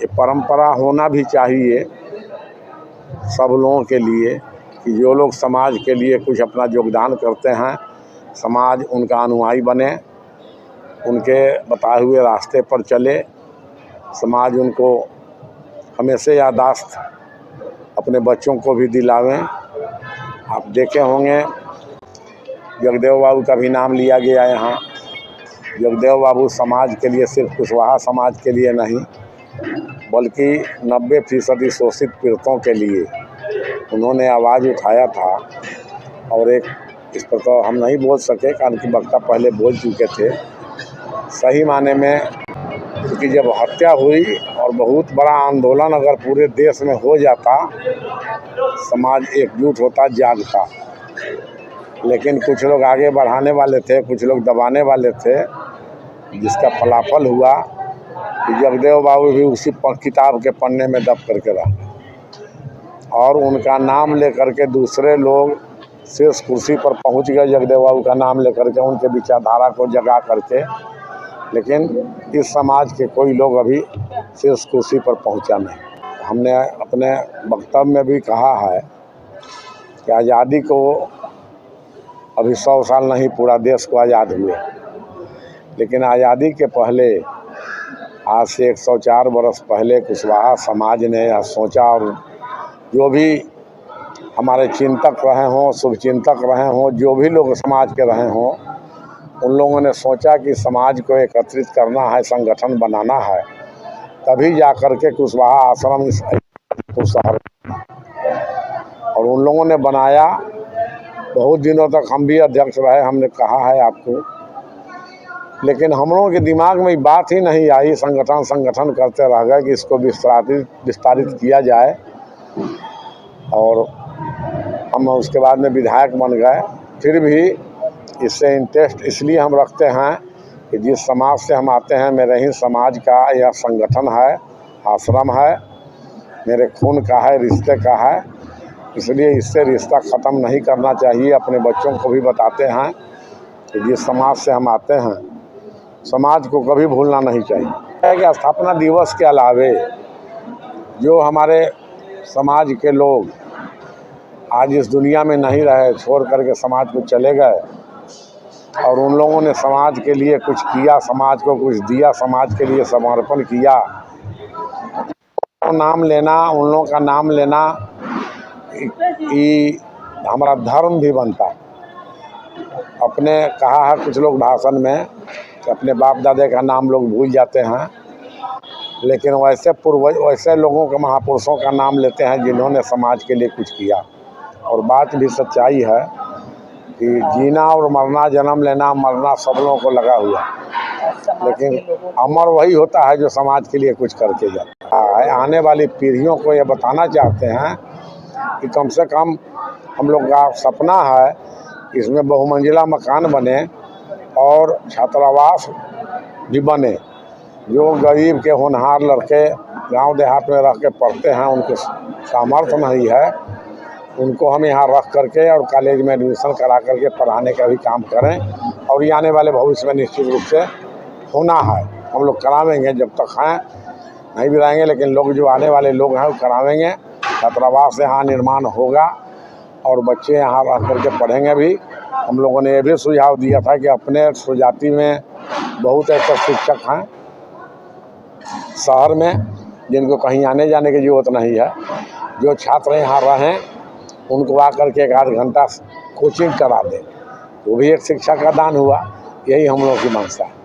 ये परंपरा होना भी चाहिए सब लोगों के लिए कि जो लोग समाज के लिए कुछ अपना योगदान करते हैं, समाज उनका अनुयायी बने, उनके बताए हुए रास्ते पर चले, समाज उनको हमेशा याददाश्त अपने बच्चों को भी दिलावें। आप देखे होंगे जगदेव बाबू का भी नाम लिया गया यहाँ। जगदेव बाबू समाज के लिए सिर्फ कुशवाहा समाज के लिए नहीं बल्कि 90% शोषित पीड़ितों के लिए उन्होंने आवाज़ उठाया था। और एक इस पर तो हम नहीं बोल सके कारण कि वक्ता पहले बोल चुके थे। सही माने में क्योंकि जब हत्या हुई और बहुत बड़ा आंदोलन अगर पूरे देश में हो जाता, समाज एकजुट होता, जागता, लेकिन कुछ लोग आगे बढ़ाने वाले थे, कुछ लोग दबाने वाले थे, जिसका फलाफल हुआ कि जगदेव बाबू भी उसी किताब के पन्ने में दब करके रह और उनका नाम लेकर के दूसरे लोग शीर्ष कुर्सी पर पहुंच गए। जगदेव बाबू का नाम लेकर के उनके विचारधारा को जगा करके, लेकिन इस समाज के कोई लोग अभी शीर्ष कुर्सी पर पहुंचा नहीं। हमने अपने वक्तव्य में भी कहा है कि आज़ादी को अभी 100 साल नहीं पूरा देश को आज़ाद हुए, लेकिन आज़ादी के पहले आज से 104 बरस पहले कुशवाहा समाज ने यह सोचा और जो भी हमारे चिंतक रहे हों, शुभचिंतक रहे हों, जो भी लोग समाज के रहे हों, उन लोगों ने सोचा कि समाज को एकत्रित करना है, संगठन बनाना है, तभी जा कर के कुशवाहा आश्रम इस शहर और उन लोगों ने बनाया। बहुत दिनों तक हम भी अध्यक्ष रहे, हमने कहा है आपको, लेकिन हम लोगों के दिमाग में बात ही नहीं आई। संगठन करते रह गए कि इसको विस्तारित किया जाए और हम उसके बाद में विधायक बन गए। फिर भी इससे इंटरेस्ट इसलिए हम रखते हैं कि जिस समाज से हम आते हैं, मेरे ही समाज का यह संगठन है, आश्रम है, मेरे खून का है, रिश्ते का है, इसलिए इससे रिश्ता ख़त्म नहीं करना चाहिए। अपने बच्चों को भी बताते हैं कि जिस समाज से हम आते हैं, समाज को कभी भूलना नहीं चाहिए। कि स्थापना दिवस के अलावे जो हमारे समाज के लोग आज इस दुनिया में नहीं रहे, छोड़ करके समाज को चले गए और उन लोगों ने समाज के लिए कुछ किया, समाज को कुछ दिया, समाज के लिए समर्पण किया, नाम लेना, उन लोगों का नाम लेना ये हमारा धर्म भी बनता। अपने कहा है कुछ लोग भाषण में कि अपने बाप दादे का नाम लोग भूल जाते हैं, लेकिन वैसे लोगों के, महापुरुषों का नाम लेते हैं जिन्होंने समाज के लिए कुछ किया। और बात भी सच्चाई है कि जीना और मरना, जन्म लेना मरना सब लोगों को लगा हुआ, लेकिन अमर वही होता है जो समाज के लिए कुछ करके जाता है। आने वाली पीढ़ियों को ये बताना चाहते हैं कि कम से कम हम लोग का सपना है इसमें बहुमंजिला मकान बने और छात्रावास भी बने। जो गरीब के होनहार लड़के गांव देहात में रह के पढ़ते हैं, उनके सामर्थ्य नहीं है, उनको हम यहाँ रख करके और कॉलेज में एडमिशन करा करके पढ़ाने का भी काम करें। और ये आने वाले भविष्य में निश्चित रूप से होना है, हम लोग करावेंगे। जब तक हैं नहीं भी रहेंगे, लेकिन लोग जो आने वाले लोग हैं वो करावेंगे। छात्रावास यहाँ निर्माण होगा और बच्चे यहाँ रह करके पढ़ेंगे भी। हम लोगों ने ये भी सुझाव दिया था कि अपने स्वजाति में बहुत ऐसे शिक्षक हैं शहर में जिनको कहीं आने जाने की ज़रूरत नहीं है, जो छात्र यहाँ रहें उनको आकर के 1 आध घंटा कोचिंग करा दें, वो भी एक शिक्षा का दान हुआ। यही हम लोगों की मंशा है।